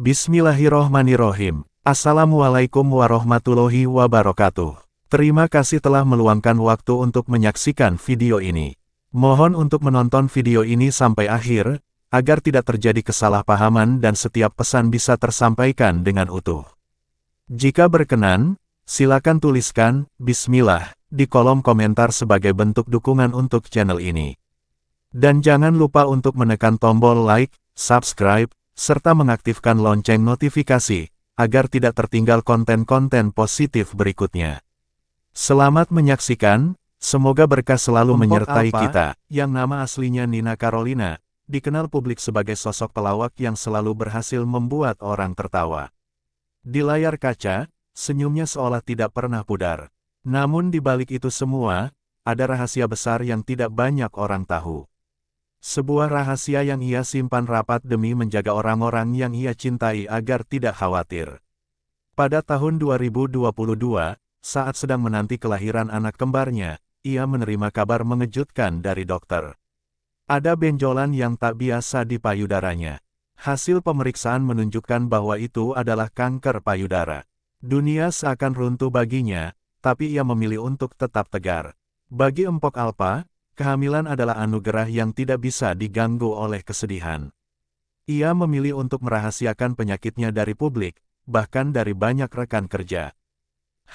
Bismillahirrohmanirrohim. Assalamualaikum warahmatullahi wabarakatuh. Terima kasih telah meluangkan waktu untuk menyaksikan video ini. Mohon untuk menonton video ini sampai akhir, agar tidak terjadi kesalahpahaman dan setiap pesan bisa tersampaikan dengan utuh. Jika berkenan, silakan tuliskan Bismillah di kolom komentar sebagai bentuk dukungan untuk channel ini. Dan jangan lupa untuk menekan tombol like, subscribe, serta mengaktifkan lonceng notifikasi, agar tidak tertinggal konten-konten positif berikutnya. Selamat menyaksikan, semoga berkah selalu menyertai kita. Yang nama aslinya Nina Carolina, dikenal publik sebagai sosok pelawak yang selalu berhasil membuat orang tertawa. Di layar kaca, senyumnya seolah tidak pernah pudar. Namun di balik itu semua, ada rahasia besar yang tidak banyak orang tahu. Sebuah rahasia yang ia simpan rapat demi menjaga orang-orang yang ia cintai agar tidak khawatir. Pada tahun 2022, saat sedang menanti kelahiran anak kembarnya, ia menerima kabar mengejutkan dari dokter. Ada benjolan yang tak biasa di payudaranya. Hasil pemeriksaan menunjukkan bahwa itu adalah kanker payudara. Dunia seakan runtuh baginya, tapi ia memilih untuk tetap tegar. Bagi Empok Alpa, kehamilan adalah anugerah yang tidak bisa diganggu oleh kesedihan. Ia memilih untuk merahasiakan penyakitnya dari publik, bahkan dari banyak rekan kerja.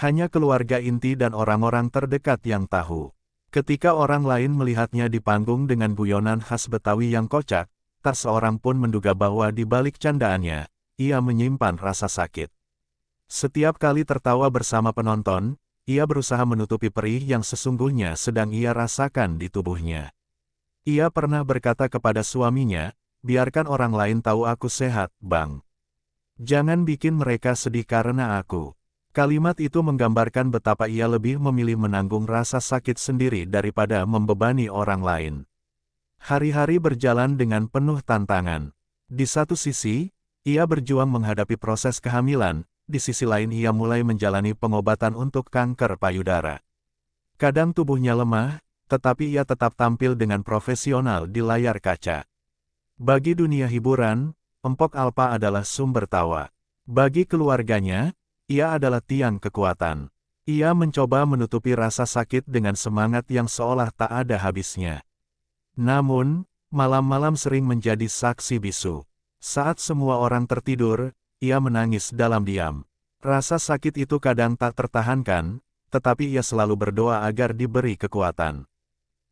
Hanya keluarga inti dan orang-orang terdekat yang tahu. Ketika orang lain melihatnya di panggung dengan guyonan khas Betawi yang kocak, tak seorang pun menduga bahwa di balik candaannya, ia menyimpan rasa sakit. Setiap kali tertawa bersama penonton, ia berusaha menutupi perih yang sesungguhnya sedang ia rasakan di tubuhnya. Ia pernah berkata kepada suaminya, "Biarkan orang lain tahu aku sehat, Bang. Jangan bikin mereka sedih karena aku." Kalimat itu menggambarkan betapa ia lebih memilih menanggung rasa sakit sendiri daripada membebani orang lain. Hari-hari berjalan dengan penuh tantangan. Di satu sisi, ia berjuang menghadapi proses kehamilan. Di sisi lain ia mulai menjalani pengobatan untuk kanker payudara. Kadang tubuhnya lemah, tetapi ia tetap tampil dengan profesional di layar kaca. Bagi dunia hiburan, Empok Alpa adalah sumber tawa. Bagi keluarganya, ia adalah tiang kekuatan. Ia mencoba menutupi rasa sakit dengan semangat yang seolah tak ada habisnya. Namun, malam-malam sering menjadi saksi bisu. Saat semua orang tertidur, ia menangis dalam diam. Rasa sakit itu kadang tak tertahankan, tetapi ia selalu berdoa agar diberi kekuatan.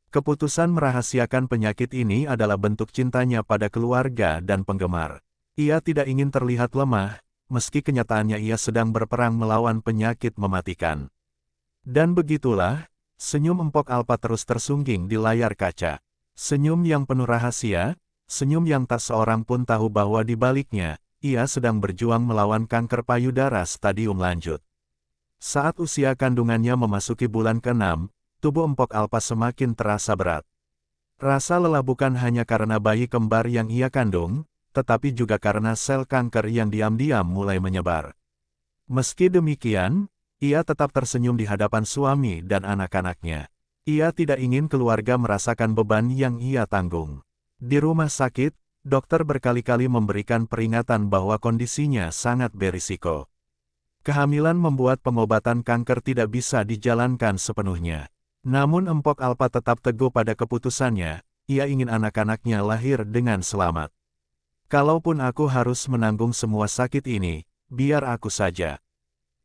Keputusan merahasiakan penyakit ini adalah bentuk cintanya pada keluarga dan penggemar. Ia tidak ingin terlihat lemah, meski kenyataannya ia sedang berperang melawan penyakit mematikan. Dan begitulah, senyum Empok Alpa terus tersungging di layar kaca. Senyum yang penuh rahasia, senyum yang tak seorang pun tahu bahwa di baliknya, ia sedang berjuang melawan kanker payudara stadium lanjut. Saat usia kandungannya memasuki bulan ke-6, tubuh Empok Alpa semakin terasa berat. Rasa lelah bukan hanya karena bayi kembar yang ia kandung, tetapi juga karena sel kanker yang diam-diam mulai menyebar. Meski demikian, ia tetap tersenyum di hadapan suami dan anak-anaknya. Ia tidak ingin keluarga merasakan beban yang ia tanggung. Di rumah sakit, dokter berkali-kali memberikan peringatan bahwa kondisinya sangat berisiko. Kehamilan membuat pengobatan kanker tidak bisa dijalankan sepenuhnya. Namun Empok Alpa tetap teguh pada keputusannya, ia ingin anak-anaknya lahir dengan selamat. Kalaupun aku harus menanggung semua sakit ini, biar aku saja.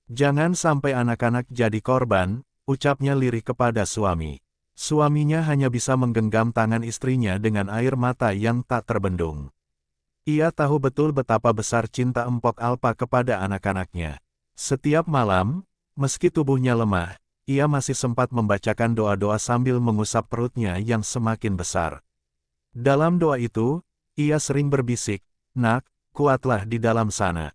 Jangan sampai anak-anak jadi korban, ucapnya lirih kepada suami. Suaminya hanya bisa menggenggam tangan istrinya dengan air mata yang tak terbendung. Ia tahu betul betapa besar cinta Empok Alpa kepada anak-anaknya. Setiap malam, meski tubuhnya lemah, ia masih sempat membacakan doa-doa sambil mengusap perutnya yang semakin besar. Dalam doa itu, ia sering berbisik, "Nak, kuatlah di dalam sana.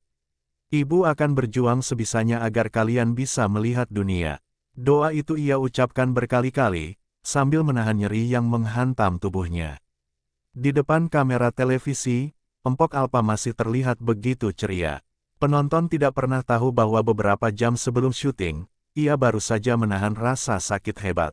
Ibu akan berjuang sebisanya agar kalian bisa melihat dunia." Doa itu ia ucapkan berkali-kali, sambil menahan nyeri yang menghantam tubuhnya. Di depan kamera televisi, Empok Alpa masih terlihat begitu ceria. Penonton tidak pernah tahu bahwa beberapa jam sebelum syuting, ia baru saja menahan rasa sakit hebat.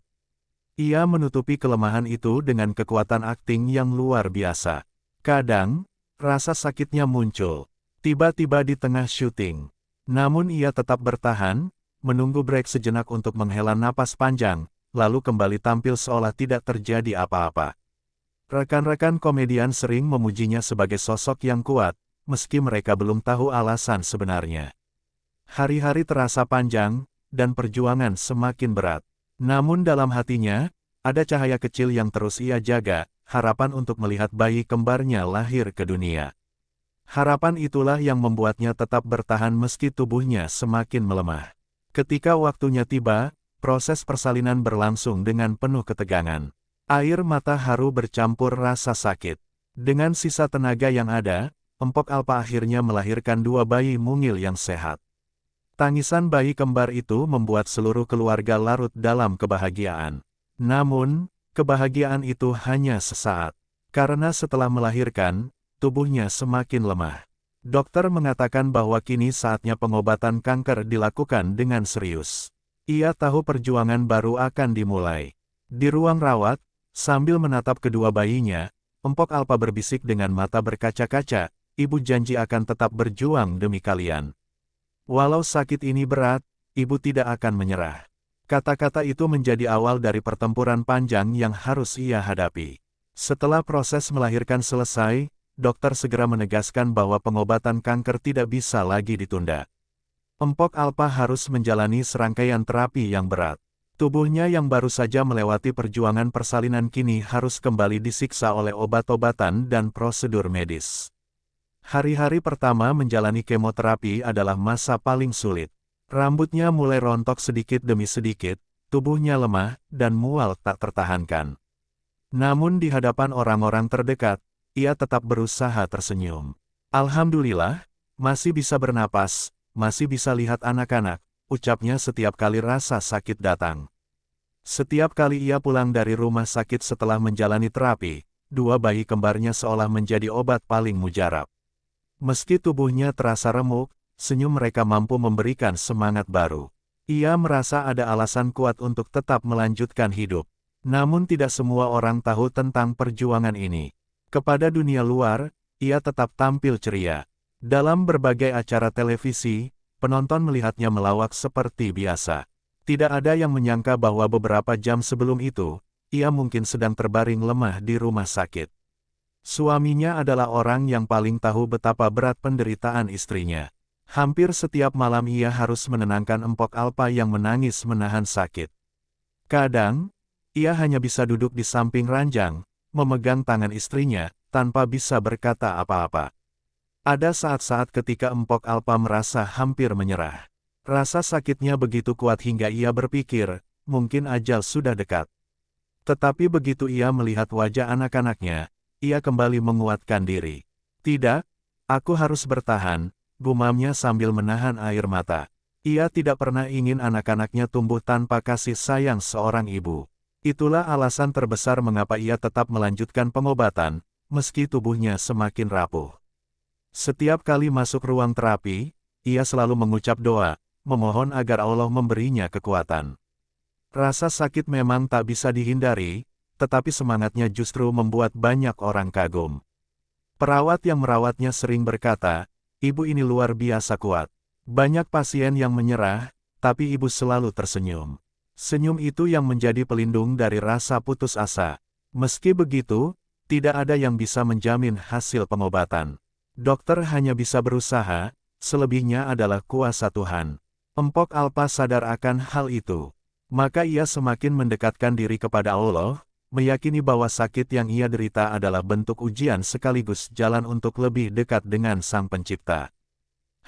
Ia menutupi kelemahan itu dengan kekuatan akting yang luar biasa. Kadang, rasa sakitnya muncul, Tiba-tiba di tengah syuting. Namun ia tetap bertahan, menunggu break sejenak untuk menghela napas panjang, lalu kembali tampil seolah tidak terjadi apa-apa. Rekan-rekan komedian sering memujinya sebagai sosok yang kuat, meski mereka belum tahu alasan sebenarnya. Hari-hari terasa panjang, dan perjuangan semakin berat. Namun dalam hatinya, ada cahaya kecil yang terus ia jaga, harapan untuk melihat bayi kembarnya lahir ke dunia. Harapan itulah yang membuatnya tetap bertahan meski tubuhnya semakin melemah. Ketika waktunya tiba, proses persalinan berlangsung dengan penuh ketegangan. Air mata haru bercampur rasa sakit. Dengan sisa tenaga yang ada, Empok Alpa akhirnya melahirkan 2 bayi mungil yang sehat. Tangisan bayi kembar itu membuat seluruh keluarga larut dalam kebahagiaan. Namun, kebahagiaan itu hanya sesaat. Karena setelah melahirkan, tubuhnya semakin lemah. Dokter mengatakan bahwa kini saatnya pengobatan kanker dilakukan dengan serius. Ia tahu perjuangan baru akan dimulai. Di ruang rawat, sambil menatap kedua bayinya, Empok Alpa berbisik dengan mata berkaca-kaca, "Ibu janji akan tetap berjuang demi kalian. Walau sakit ini berat, ibu tidak akan menyerah." Kata-kata itu menjadi awal dari pertempuran panjang yang harus ia hadapi. Setelah proses melahirkan selesai, dokter segera menegaskan bahwa pengobatan kanker tidak bisa lagi ditunda. Empok Alpa harus menjalani serangkaian terapi yang berat. Tubuhnya yang baru saja melewati perjuangan persalinan kini harus kembali disiksa oleh obat-obatan dan prosedur medis. Hari-hari pertama menjalani kemoterapi adalah masa paling sulit. Rambutnya mulai rontok sedikit demi sedikit, tubuhnya lemah, dan mual tak tertahankan. Namun di hadapan orang-orang terdekat, ia tetap berusaha tersenyum. "Alhamdulillah, masih bisa bernapas, masih bisa lihat anak-anak," ucapnya setiap kali rasa sakit datang. Setiap kali ia pulang dari rumah sakit setelah menjalani terapi, 2 bayi kembarnya seolah menjadi obat paling mujarab. Meski tubuhnya terasa remuk, senyum mereka mampu memberikan semangat baru. Ia merasa ada alasan kuat untuk tetap melanjutkan hidup. Namun tidak semua orang tahu tentang perjuangan ini. Kepada dunia luar, ia tetap tampil ceria. Dalam berbagai acara televisi, penonton melihatnya melawak seperti biasa. Tidak ada yang menyangka bahwa beberapa jam sebelum itu, ia mungkin sedang terbaring lemah di rumah sakit. Suaminya adalah orang yang paling tahu betapa berat penderitaan istrinya. Hampir setiap malam ia harus menenangkan Empok Alpa yang menangis menahan sakit. Kadang, ia hanya bisa duduk di samping ranjang, memegang tangan istrinya, tanpa bisa berkata apa-apa. Ada saat-saat ketika Empok Alpa merasa hampir menyerah. Rasa sakitnya begitu kuat hingga ia berpikir, mungkin ajal sudah dekat. Tetapi begitu ia melihat wajah anak-anaknya, ia kembali menguatkan diri. "Tidak, aku harus bertahan," gumamnya sambil menahan air mata. Ia tidak pernah ingin anak-anaknya tumbuh tanpa kasih sayang seorang ibu. Itulah alasan terbesar mengapa ia tetap melanjutkan pengobatan, meski tubuhnya semakin rapuh. Setiap kali masuk ruang terapi, ia selalu mengucap doa, memohon agar Allah memberinya kekuatan. Rasa sakit memang tak bisa dihindari, tetapi semangatnya justru membuat banyak orang kagum. Perawat yang merawatnya sering berkata, "Ibu ini luar biasa kuat." Banyak pasien yang menyerah, tapi ibu selalu tersenyum. Senyum itu yang menjadi pelindung dari rasa putus asa. Meski begitu, tidak ada yang bisa menjamin hasil pengobatan. Dokter hanya bisa berusaha, selebihnya adalah kuasa Tuhan. Empok Alpa sadar akan hal itu. Maka ia semakin mendekatkan diri kepada Allah, meyakini bahwa sakit yang ia derita adalah bentuk ujian sekaligus jalan untuk lebih dekat dengan Sang Pencipta.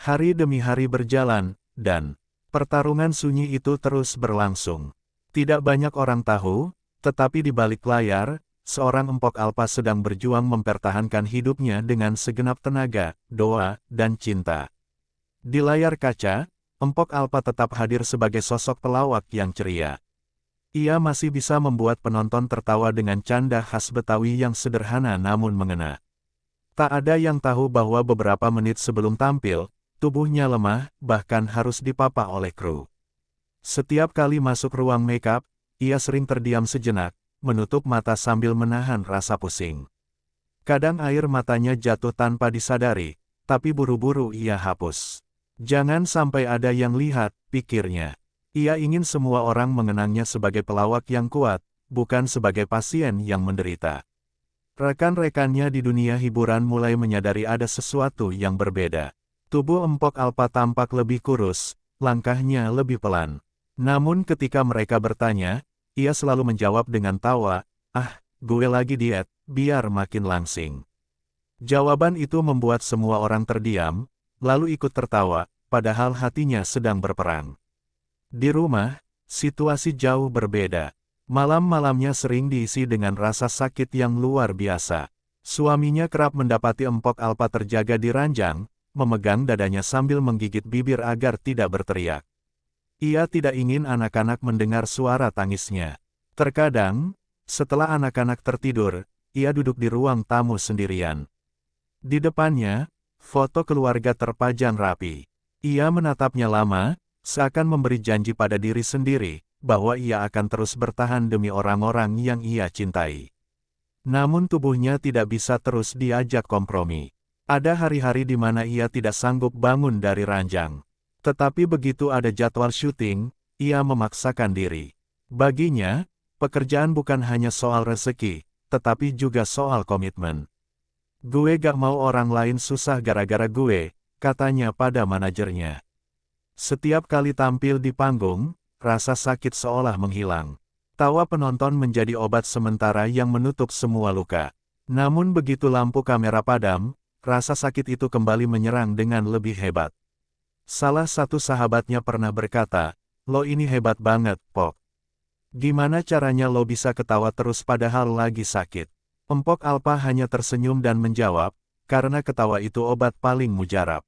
Hari demi hari berjalan, dan pertarungan sunyi itu terus berlangsung. Tidak banyak orang tahu, tetapi di balik layar, seorang Empok Alpa sedang berjuang mempertahankan hidupnya dengan segenap tenaga, doa, dan cinta. Di layar kaca, Empok Alpa tetap hadir sebagai sosok pelawak yang ceria. Ia masih bisa membuat penonton tertawa dengan canda khas Betawi yang sederhana namun mengena. Tak ada yang tahu bahwa beberapa menit sebelum tampil, tubuhnya lemah, bahkan harus dipapa oleh kru. Setiap kali masuk ruang makeup, ia sering terdiam sejenak, menutup mata sambil menahan rasa pusing. Kadang air matanya jatuh tanpa disadari, tapi buru-buru ia hapus. Jangan sampai ada yang lihat, pikirnya. Ia ingin semua orang mengenangnya sebagai pelawak yang kuat, bukan sebagai pasien yang menderita. Rekan-rekannya di dunia hiburan mulai menyadari ada sesuatu yang berbeda. Tubuh Empok Alpa tampak lebih kurus, langkahnya lebih pelan. Namun ketika mereka bertanya, ia selalu menjawab dengan tawa, "Ah, gue lagi diet, biar makin langsing." Jawaban itu membuat semua orang terdiam, lalu ikut tertawa, padahal hatinya sedang berperang. Di rumah, situasi jauh berbeda. Malam-malamnya sering diisi dengan rasa sakit yang luar biasa. Suaminya kerap mendapati Empok Alpa terjaga di ranjang, memegang dadanya sambil menggigit bibir agar tidak berteriak. Ia tidak ingin anak-anak mendengar suara tangisnya. Terkadang, setelah anak-anak tertidur, ia duduk di ruang tamu sendirian. Di depannya, foto keluarga terpajang rapi. Ia menatapnya lama, seakan memberi janji pada diri sendiri, bahwa ia akan terus bertahan demi orang-orang yang ia cintai. Namun tubuhnya tidak bisa terus diajak kompromi. Ada hari-hari di mana ia tidak sanggup bangun dari ranjang. Tetapi begitu ada jadwal syuting, ia memaksakan diri. Baginya, pekerjaan bukan hanya soal rezeki, tetapi juga soal komitmen. "Gue gak mau orang lain susah gara-gara gue," katanya pada manajernya. Setiap kali tampil di panggung, rasa sakit seolah menghilang. Tawa penonton menjadi obat sementara yang menutup semua luka. Namun begitu lampu kamera padam, rasa sakit itu kembali menyerang dengan lebih hebat. Salah satu sahabatnya pernah berkata, "Lo ini hebat banget, Pok. Gimana caranya lo bisa ketawa terus padahal lagi sakit?" Empok Alpa hanya tersenyum dan menjawab, "Karena ketawa itu obat paling mujarab.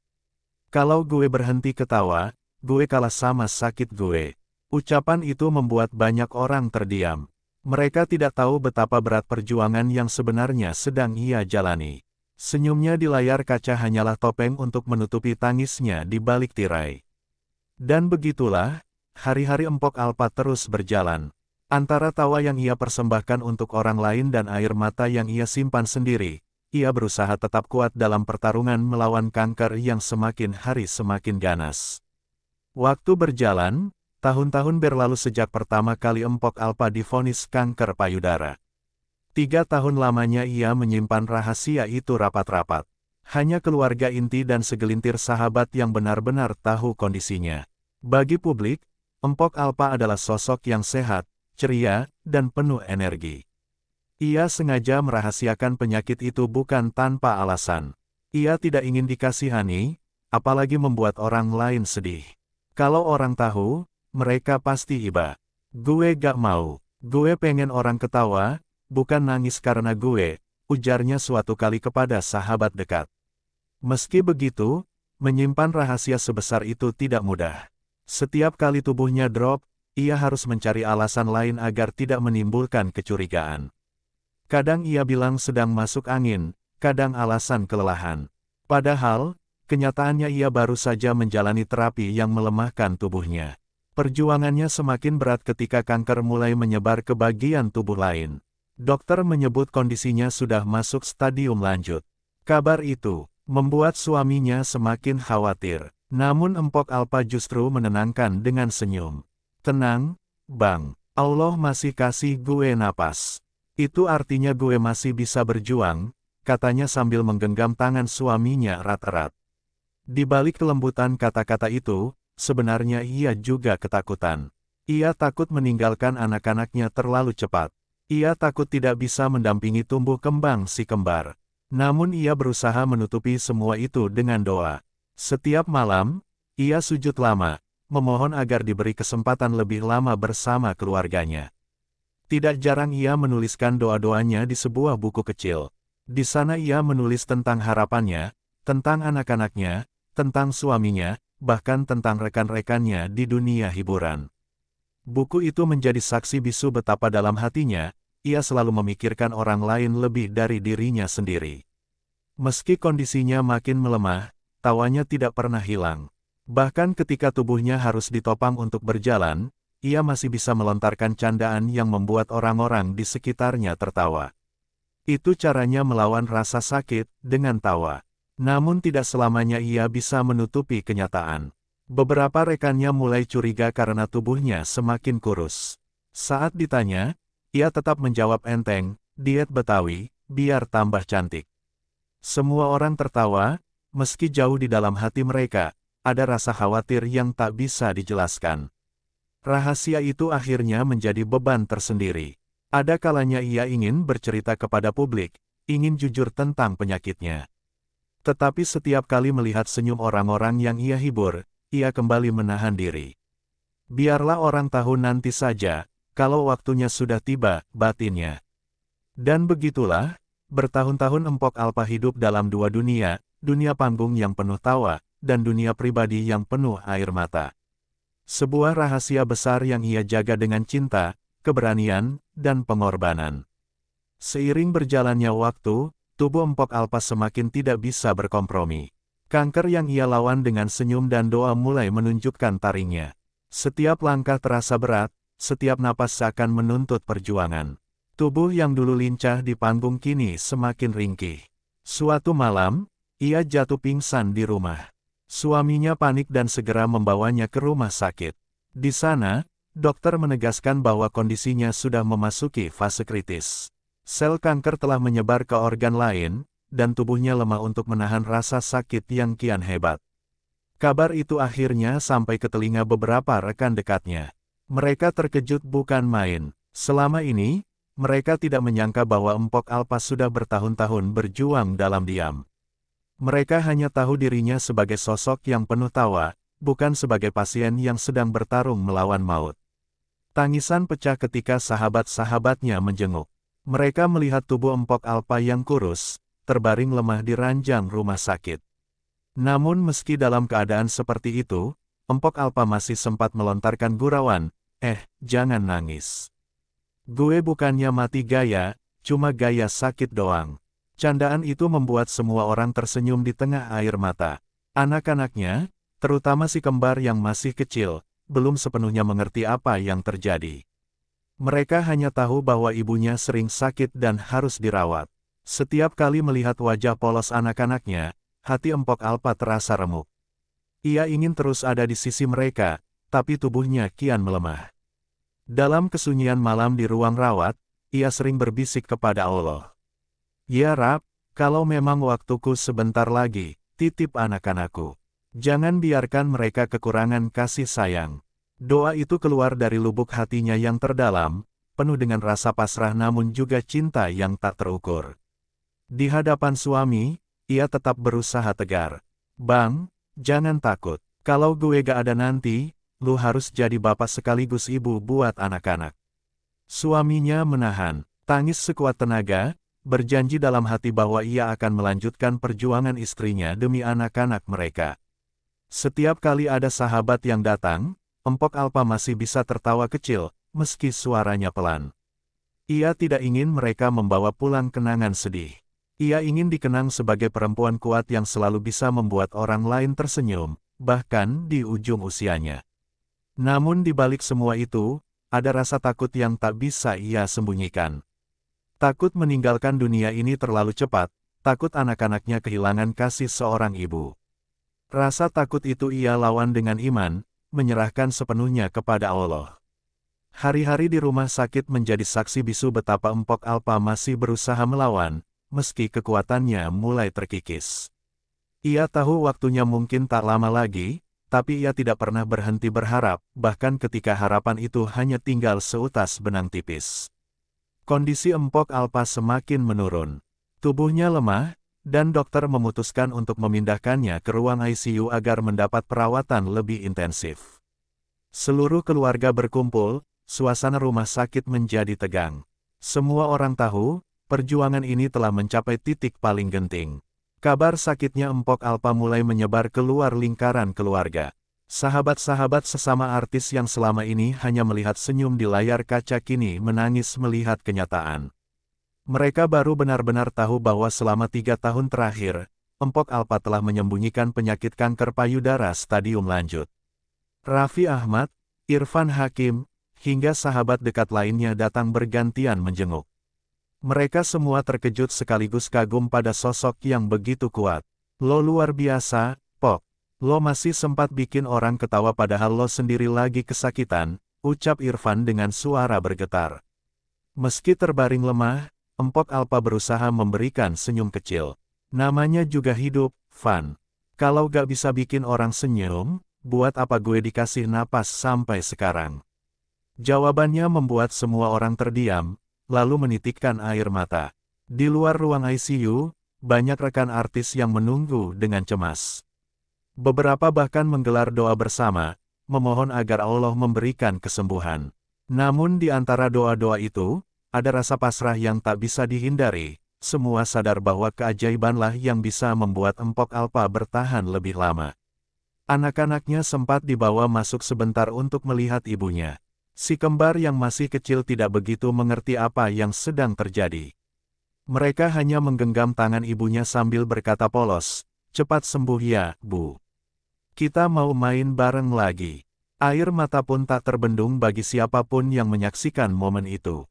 Kalau gue berhenti ketawa, gue kalah sama sakit gue." Ucapan itu membuat banyak orang terdiam. Mereka tidak tahu betapa berat perjuangan yang sebenarnya sedang ia jalani. Senyumnya di layar kaca hanyalah topeng untuk menutupi tangisnya di balik tirai. Dan begitulah, hari-hari Empok Alpa terus berjalan. Antara tawa yang ia persembahkan untuk orang lain dan air mata yang ia simpan sendiri, ia berusaha tetap kuat dalam pertarungan melawan kanker yang semakin hari semakin ganas. Waktu berjalan, tahun-tahun berlalu sejak pertama kali Empok Alpa divonis kanker payudara. 3 tahun lamanya ia menyimpan rahasia itu rapat-rapat. Hanya keluarga inti dan segelintir sahabat yang benar-benar tahu kondisinya. Bagi publik, Empok Alpa adalah sosok yang sehat, ceria, dan penuh energi. Ia sengaja merahasiakan penyakit itu bukan tanpa alasan. Ia tidak ingin dikasihani, apalagi membuat orang lain sedih. Kalau orang tahu, mereka pasti iba. "Gue gak mau. Gue pengen orang ketawa, bukan nangis karena gue," ujarnya suatu kali kepada sahabat dekat. Meski begitu, menyimpan rahasia sebesar itu tidak mudah. Setiap kali tubuhnya drop, ia harus mencari alasan lain agar tidak menimbulkan kecurigaan. Kadang ia bilang sedang masuk angin, kadang alasan kelelahan. Padahal, kenyataannya ia baru saja menjalani terapi yang melemahkan tubuhnya. Perjuangannya semakin berat ketika kanker mulai menyebar ke bagian tubuh lain. Dokter menyebut kondisinya sudah masuk stadium lanjut. Kabar itu membuat suaminya semakin khawatir. Namun Empok Alpa justru menenangkan dengan senyum. "Tenang, Bang. Allah masih kasih gue napas. Itu artinya gue masih bisa berjuang," katanya sambil menggenggam tangan suaminya erat-erat. Di balik kelembutan kata-kata itu, sebenarnya ia juga ketakutan. Ia takut meninggalkan anak-anaknya terlalu cepat. Ia takut tidak bisa mendampingi tumbuh kembang si kembar. Namun ia berusaha menutupi semua itu dengan doa. Setiap malam, ia sujud lama, memohon agar diberi kesempatan lebih lama bersama keluarganya. Tidak jarang ia menuliskan doa-doanya di sebuah buku kecil. Di sana ia menulis tentang harapannya, tentang anak-anaknya, tentang suaminya, bahkan tentang rekan-rekannya di dunia hiburan. Buku itu menjadi saksi bisu betapa dalam hatinya, ia selalu memikirkan orang lain lebih dari dirinya sendiri. Meski kondisinya makin melemah, tawanya tidak pernah hilang. Bahkan ketika tubuhnya harus ditopang untuk berjalan, ia masih bisa melontarkan candaan yang membuat orang-orang di sekitarnya tertawa. Itu caranya melawan rasa sakit, dengan tawa. Namun tidak selamanya ia bisa menutupi kenyataan. Beberapa rekannya mulai curiga karena tubuhnya semakin kurus. Saat ditanya, ia tetap menjawab enteng, diet Betawi, biar tambah cantik. Semua orang tertawa, meski jauh di dalam hati mereka, ada rasa khawatir yang tak bisa dijelaskan. Rahasia itu akhirnya menjadi beban tersendiri. Ada kalanya ia ingin bercerita kepada publik, ingin jujur tentang penyakitnya. Tetapi setiap kali melihat senyum orang-orang yang ia hibur, ia kembali menahan diri. Biarlah orang tahu nanti saja, kalau waktunya sudah tiba, batinnya. Dan begitulah, bertahun-tahun Empok Alpa hidup dalam dua dunia, dunia panggung yang penuh tawa, dan dunia pribadi yang penuh air mata. Sebuah rahasia besar yang ia jaga dengan cinta, keberanian, dan pengorbanan. Seiring berjalannya waktu, tubuh Empok Alpa semakin tidak bisa berkompromi. Kanker yang ia lawan dengan senyum dan doa mulai menunjukkan taringnya. Setiap langkah terasa berat, setiap napas seakan menuntut perjuangan. Tubuh yang dulu lincah di panggung kini semakin ringkih. Suatu malam, ia jatuh pingsan di rumah. Suaminya panik dan segera membawanya ke rumah sakit. Di sana, dokter menegaskan bahwa kondisinya sudah memasuki fase kritis. Sel kanker telah menyebar ke organ lain, dan tubuhnya lemah untuk menahan rasa sakit yang kian hebat. Kabar itu akhirnya sampai ke telinga beberapa rekan dekatnya. Mereka terkejut bukan main. Selama ini, mereka tidak menyangka bahwa Empok Alpa sudah bertahun-tahun berjuang dalam diam. Mereka hanya tahu dirinya sebagai sosok yang penuh tawa, bukan sebagai pasien yang sedang bertarung melawan maut. Tangisan pecah ketika sahabat-sahabatnya menjenguk. Mereka melihat tubuh Empok Alpa yang kurus, terbaring lemah di ranjang rumah sakit. Namun meski dalam keadaan seperti itu, Empok Alpa masih sempat melontarkan gurauan, jangan nangis. Gue bukannya mati gaya, cuma gaya sakit doang. Candaan itu membuat semua orang tersenyum di tengah air mata. Anak-anaknya, terutama si kembar yang masih kecil, belum sepenuhnya mengerti apa yang terjadi. Mereka hanya tahu bahwa ibunya sering sakit dan harus dirawat. Setiap kali melihat wajah polos anak-anaknya, hati Empok Alpa terasa remuk. Ia ingin terus ada di sisi mereka, tapi tubuhnya kian melemah. Dalam kesunyian malam di ruang rawat, ia sering berbisik kepada Allah. Ya Rab, kalau memang waktuku sebentar lagi, titip anak-anakku. Jangan biarkan mereka kekurangan kasih sayang. Doa itu keluar dari lubuk hatinya yang terdalam, penuh dengan rasa pasrah namun juga cinta yang tak terukur. Di hadapan suami, ia tetap berusaha tegar. Bang, jangan takut. Kalau gue gak ada nanti, lu harus jadi bapak sekaligus ibu buat anak-anak. Suaminya menahan tangis sekuat tenaga, berjanji dalam hati bahwa ia akan melanjutkan perjuangan istrinya demi anak-anak mereka. Setiap kali ada sahabat yang datang, Empok Alpa masih bisa tertawa kecil, meski suaranya pelan. Ia tidak ingin mereka membawa pulang kenangan sedih. Ia ingin dikenang sebagai perempuan kuat yang selalu bisa membuat orang lain tersenyum, bahkan di ujung usianya. Namun di balik semua itu, ada rasa takut yang tak bisa ia sembunyikan. Takut meninggalkan dunia ini terlalu cepat, takut anak-anaknya kehilangan kasih seorang ibu. Rasa takut itu ia lawan dengan iman, menyerahkan sepenuhnya kepada Allah. Hari-hari di rumah sakit menjadi saksi bisu betapa Empok Alpa masih berusaha melawan, meski kekuatannya mulai terkikis. Ia tahu waktunya mungkin tak lama lagi, tapi ia tidak pernah berhenti berharap, bahkan ketika harapan itu hanya tinggal seutas benang tipis. Kondisi Empok Alpa semakin menurun. Tubuhnya lemah, dan dokter memutuskan untuk memindahkannya ke ruang ICU agar mendapat perawatan lebih intensif. Seluruh keluarga berkumpul, suasana rumah sakit menjadi tegang. Semua orang tahu, perjuangan ini telah mencapai titik paling genting. Kabar sakitnya Empok Alpa mulai menyebar keluar lingkaran keluarga. Sahabat-sahabat sesama artis yang selama ini hanya melihat senyum di layar kaca kini menangis melihat kenyataan. Mereka baru benar-benar tahu bahwa selama 3 tahun terakhir, Empok Alpa telah menyembunyikan penyakit kanker payudara stadium lanjut. Raffi Ahmad, Irfan Hakim, hingga sahabat dekat lainnya datang bergantian menjenguk. Mereka semua terkejut sekaligus kagum pada sosok yang begitu kuat. Lo luar biasa, Pok. Lo masih sempat bikin orang ketawa padahal lo sendiri lagi kesakitan, ucap Irfan dengan suara bergetar. Meski terbaring lemah, Empok Alpa berusaha memberikan senyum kecil. Namanya juga hidup, Van. Kalau gak bisa bikin orang senyum, buat apa gue dikasih napas sampai sekarang? Jawabannya membuat semua orang terdiam, lalu menitikkan air mata. Di luar ruang ICU, banyak rekan artis yang menunggu dengan cemas. Beberapa bahkan menggelar doa bersama, memohon agar Allah memberikan kesembuhan. Namun di antara doa-doa itu, ada rasa pasrah yang tak bisa dihindari. Semua sadar bahwa keajaibanlah yang bisa membuat Empok Alpa bertahan lebih lama. Anak-anaknya sempat dibawa masuk sebentar untuk melihat ibunya. Si kembar yang masih kecil tidak begitu mengerti apa yang sedang terjadi. Mereka hanya menggenggam tangan ibunya sambil berkata polos, "Cepat sembuh ya, Bu. Kita mau main bareng lagi." Air mata pun tak terbendung bagi siapapun yang menyaksikan momen itu.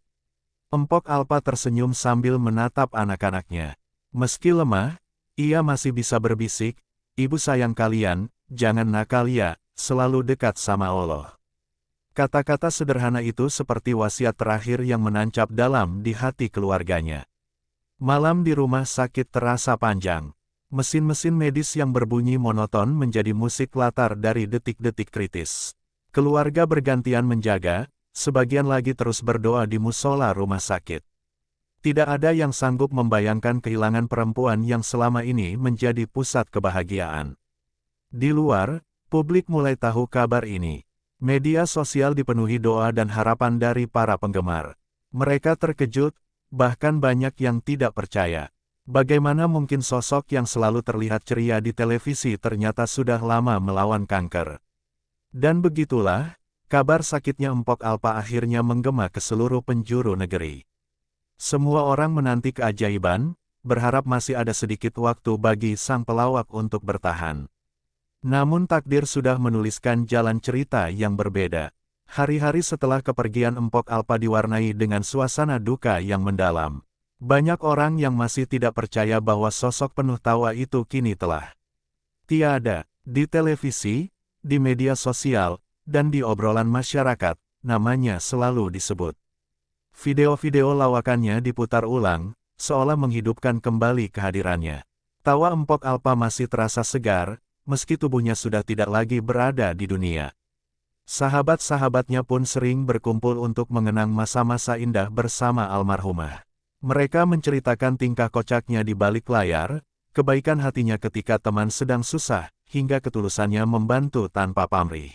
Empok Alpa tersenyum sambil menatap anak-anaknya. Meski lemah, ia masih bisa berbisik, "Ibu sayang kalian, jangan nakal ya, selalu dekat sama Allah." Kata-kata sederhana itu seperti wasiat terakhir yang menancap dalam di hati keluarganya. Malam di rumah sakit terasa panjang. Mesin-mesin medis yang berbunyi monoton menjadi musik latar dari detik-detik kritis. Keluarga bergantian menjaga, sebagian lagi terus berdoa di musola rumah sakit. Tidak ada yang sanggup membayangkan kehilangan perempuan yang selama ini menjadi pusat kebahagiaan. Di luar, publik mulai tahu kabar ini. Media sosial dipenuhi doa dan harapan dari para penggemar. Mereka terkejut, bahkan banyak yang tidak percaya. Bagaimana mungkin sosok yang selalu terlihat ceria di televisi ternyata sudah lama melawan kanker. Dan begitulah, kabar sakitnya Empok Alpa akhirnya menggema ke seluruh penjuru negeri. Semua orang menanti keajaiban, berharap masih ada sedikit waktu bagi sang pelawak untuk bertahan. Namun takdir sudah menuliskan jalan cerita yang berbeda. Hari-hari setelah kepergian Empok Alpa diwarnai dengan suasana duka yang mendalam. Banyak orang yang masih tidak percaya bahwa sosok penuh tawa itu kini telah tiada. Di televisi, di media sosial, dan di obrolan masyarakat, namanya selalu disebut. Video-video lawakannya diputar ulang, seolah menghidupkan kembali kehadirannya. Tawa Empok Alpa masih terasa segar, meski tubuhnya sudah tidak lagi berada di dunia. Sahabat-sahabatnya pun sering berkumpul untuk mengenang masa-masa indah bersama almarhumah. Mereka menceritakan tingkah kocaknya di balik layar, kebaikan hatinya ketika teman sedang susah, hingga ketulusannya membantu tanpa pamrih.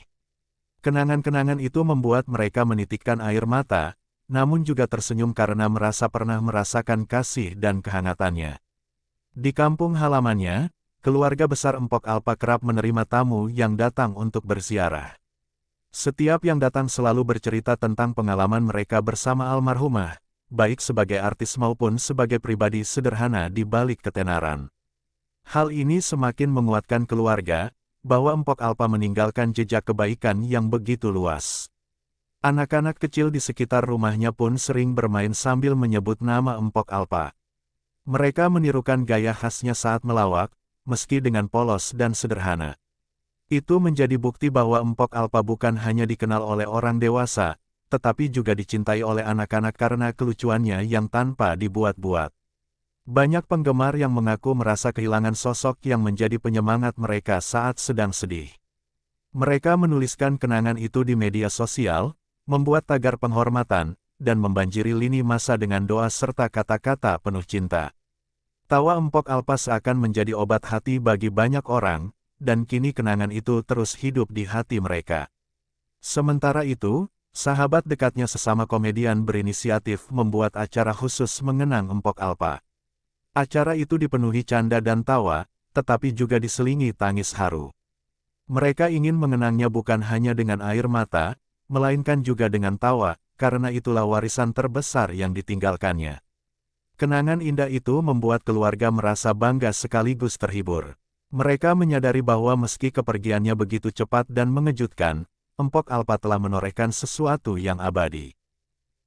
Kenangan-kenangan itu membuat mereka menitikkan air mata, namun juga tersenyum karena merasa pernah merasakan kasih dan kehangatannya. Di kampung halamannya, keluarga besar Empok Alpa kerap menerima tamu yang datang untuk berziarah. Setiap yang datang selalu bercerita tentang pengalaman mereka bersama almarhumah, baik sebagai artis maupun sebagai pribadi sederhana di balik ketenaran. Hal ini semakin menguatkan keluarga, bahwa Empok Alpa meninggalkan jejak kebaikan yang begitu luas. Anak-anak kecil di sekitar rumahnya pun sering bermain sambil menyebut nama Empok Alpa. Mereka menirukan gaya khasnya saat melawak, meski dengan polos dan sederhana. Itu menjadi bukti bahwa Empok Alpa bukan hanya dikenal oleh orang dewasa, tetapi juga dicintai oleh anak-anak karena kelucuannya yang tanpa dibuat-buat. Banyak penggemar yang mengaku merasa kehilangan sosok yang menjadi penyemangat mereka saat sedang sedih. Mereka menuliskan kenangan itu di media sosial, membuat tagar penghormatan, dan membanjiri lini masa dengan doa serta kata-kata penuh cinta. Tawa Empok Alpa seakan menjadi obat hati bagi banyak orang, dan kini kenangan itu terus hidup di hati mereka. Sementara itu, sahabat dekatnya sesama komedian berinisiatif membuat acara khusus mengenang Empok Alpa. Acara itu dipenuhi canda dan tawa, tetapi juga diselingi tangis haru. Mereka ingin mengenangnya bukan hanya dengan air mata, melainkan juga dengan tawa, karena itulah warisan terbesar yang ditinggalkannya. Kenangan indah itu membuat keluarga merasa bangga sekaligus terhibur. Mereka menyadari bahwa meski kepergiannya begitu cepat dan mengejutkan, Empok Alpa telah menorehkan sesuatu yang abadi.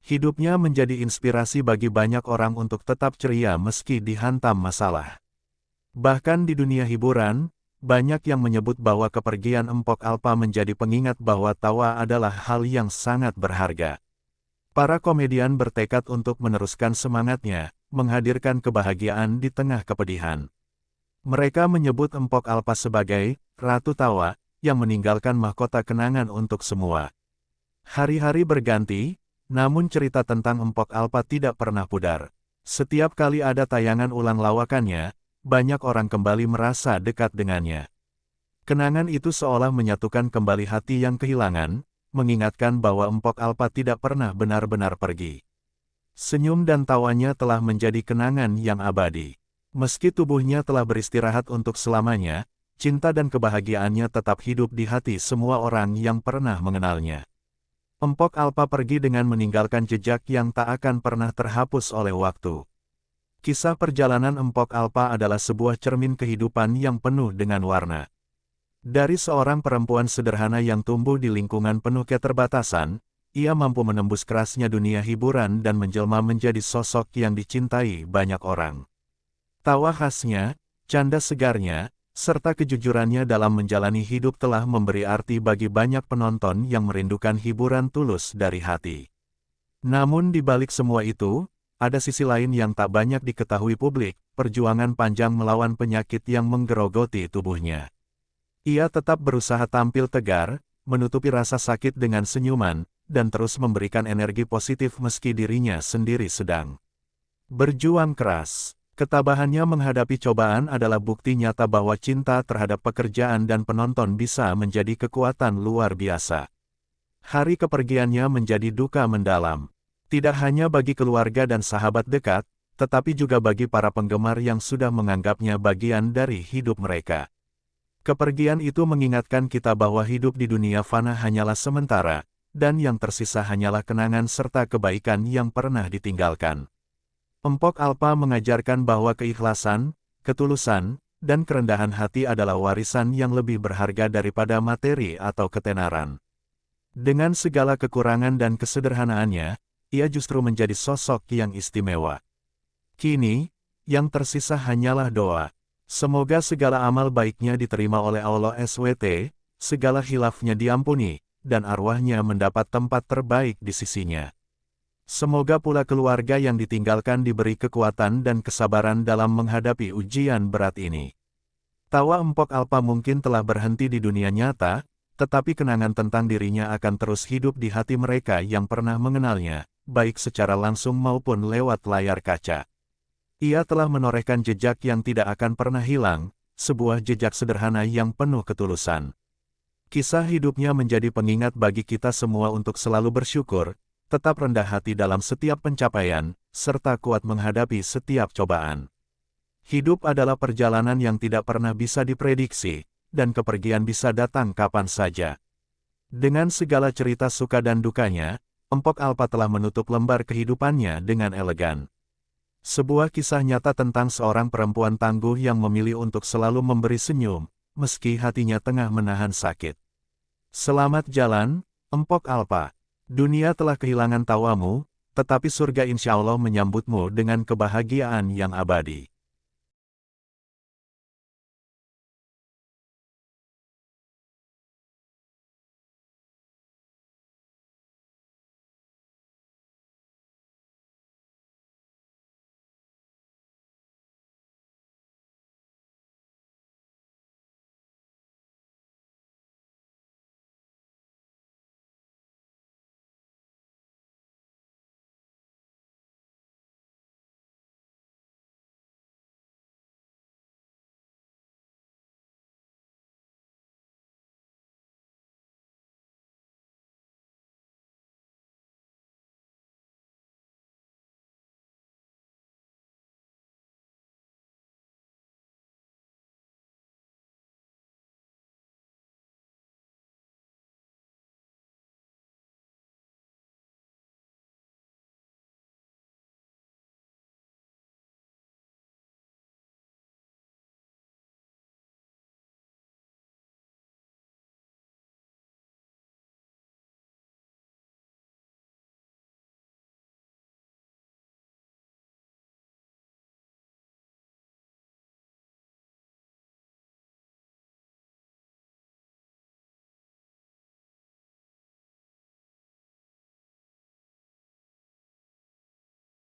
Hidupnya menjadi inspirasi bagi banyak orang untuk tetap ceria meski dihantam masalah. Bahkan di dunia hiburan, banyak yang menyebut bahwa kepergian Empok Alpa menjadi pengingat bahwa tawa adalah hal yang sangat berharga. Para komedian bertekad untuk meneruskan semangatnya, menghadirkan kebahagiaan di tengah kepedihan. Mereka menyebut Empok Alpa sebagai Ratu Tawa, yang meninggalkan mahkota kenangan untuk semua. Hari-hari berganti, namun cerita tentang Empok Alpa tidak pernah pudar. Setiap kali ada tayangan ulang lawakannya, banyak orang kembali merasa dekat dengannya. Kenangan itu seolah menyatukan kembali hati yang kehilangan, mengingatkan bahwa Empok Alpa tidak pernah benar-benar pergi. Senyum dan tawanya telah menjadi kenangan yang abadi. Meski tubuhnya telah beristirahat untuk selamanya, cinta dan kebahagiaannya tetap hidup di hati semua orang yang pernah mengenalnya. Empok Alpa pergi dengan meninggalkan jejak yang tak akan pernah terhapus oleh waktu. Kisah perjalanan Empok Alpa adalah sebuah cermin kehidupan yang penuh dengan warna. Dari seorang perempuan sederhana yang tumbuh di lingkungan penuh keterbatasan, ia mampu menembus kerasnya dunia hiburan dan menjelma menjadi sosok yang dicintai banyak orang. Tawa khasnya, canda segarnya, serta kejujurannya dalam menjalani hidup telah memberi arti bagi banyak penonton yang merindukan hiburan tulus dari hati. Namun di balik semua itu, ada sisi lain yang tak banyak diketahui publik, perjuangan panjang melawan penyakit yang menggerogoti tubuhnya. Ia tetap berusaha tampil tegar, menutupi rasa sakit dengan senyuman, dan terus memberikan energi positif meski dirinya sendiri sedang berjuang keras. Ketabahannya menghadapi cobaan adalah bukti nyata bahwa cinta terhadap pekerjaan dan penonton bisa menjadi kekuatan luar biasa. Hari kepergiannya menjadi duka mendalam. Tidak hanya bagi keluarga dan sahabat dekat, tetapi juga bagi para penggemar yang sudah menganggapnya bagian dari hidup mereka. Kepergian itu mengingatkan kita bahwa hidup di dunia fana hanyalah sementara, dan yang tersisa hanyalah kenangan serta kebaikan yang pernah ditinggalkan. Empok Alpa mengajarkan bahwa keikhlasan, ketulusan, dan kerendahan hati adalah warisan yang lebih berharga daripada materi atau ketenaran. Dengan segala kekurangan dan kesederhanaannya, ia justru menjadi sosok yang istimewa. Kini, yang tersisa hanyalah doa. Semoga segala amal baiknya diterima oleh Allah SWT, segala khilafnya diampuni, dan arwahnya mendapat tempat terbaik di sisinya. Semoga pula keluarga yang ditinggalkan diberi kekuatan dan kesabaran dalam menghadapi ujian berat ini. Tawa Empok Alpa mungkin telah berhenti di dunia nyata, tetapi kenangan tentang dirinya akan terus hidup di hati mereka yang pernah mengenalnya, baik secara langsung maupun lewat layar kaca. Ia telah menorehkan jejak yang tidak akan pernah hilang, sebuah jejak sederhana yang penuh ketulusan. Kisah hidupnya menjadi pengingat bagi kita semua untuk selalu bersyukur, tetap rendah hati dalam setiap pencapaian, serta kuat menghadapi setiap cobaan. Hidup adalah perjalanan yang tidak pernah bisa diprediksi, dan kepergian bisa datang kapan saja. Dengan segala cerita suka dan dukanya, Empok Alpa telah menutup lembar kehidupannya dengan elegan. Sebuah kisah nyata tentang seorang perempuan tangguh yang memilih untuk selalu memberi senyum, meski hatinya tengah menahan sakit. Selamat jalan, Empok Alpa. Dunia telah kehilangan tawamu, tetapi surga insya Allah menyambutmu dengan kebahagiaan yang abadi.